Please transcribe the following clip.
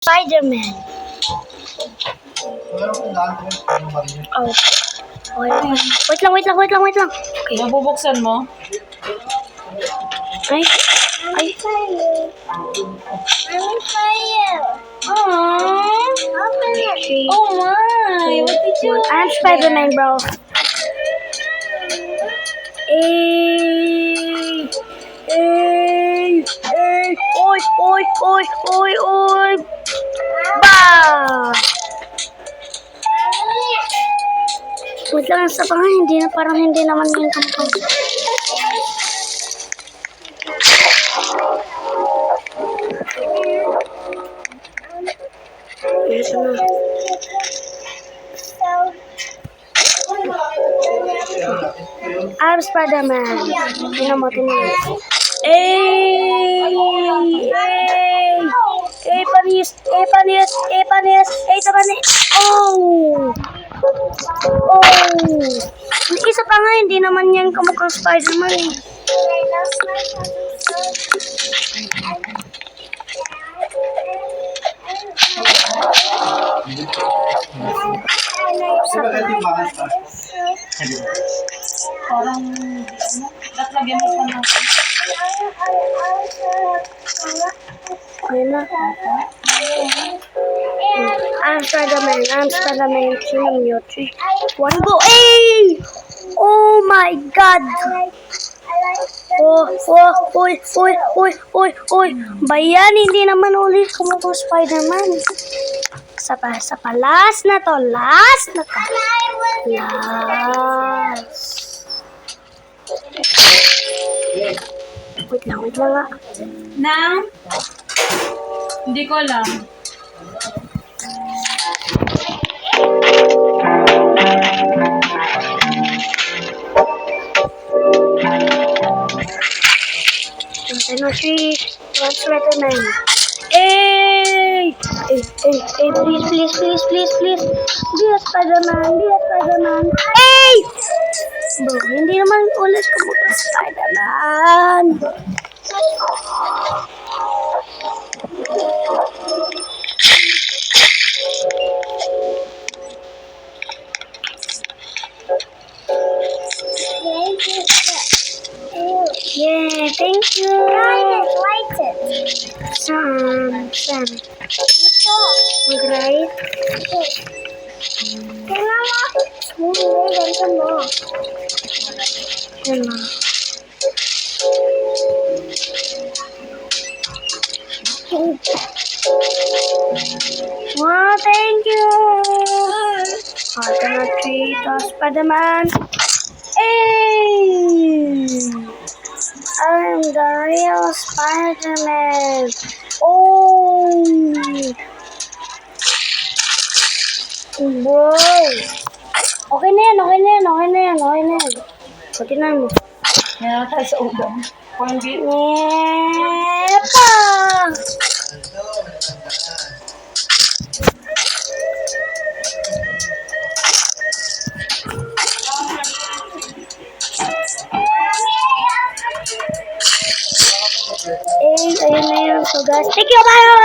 Spider-Man. Oh. Okay. Wait lang. Okay. Nabubuksan mo? Ay. Aww. Oh my. What did you I'm Spider-Man, bro. Oy. Ba! Wait lang, sa pa nga, parang hindi naman yung kampang. Yes, ano. I'm Spider-Man. Tingnan mo. Panis. Taman. Oh! Isa pa nga, hindi naman yan kamukhang Spider-Man eh. Parang, tatlagyan mo pa natin. Ayun na. I'm Spider-Man. Sino mo 3, 1, go! Ay! Oh my God! Oy. Bayan, hindi naman ulit kumukuha Spider-Man. Sa pa. Last na to. Last. Wait lang nga. Nang? Hindi ko alam. Ano, 3, 1, Spider-Man. Hey, please. Be a Spider-Man. Hey! Bro, hindi naman ulit kumuha Spider-Man. Yeah, thank you. Like it. Sam. Mag-right. Ganito mo. Yan na. Wow, thank you. Ito na 3, Spider-Man. Hey! I'm the real Spider-Man. Oh! Bro! Okay na yan. Pati na mo. Yan tayo sa ulo. Panggi. Epa! Ayun na yun. So guys, thank you, bye!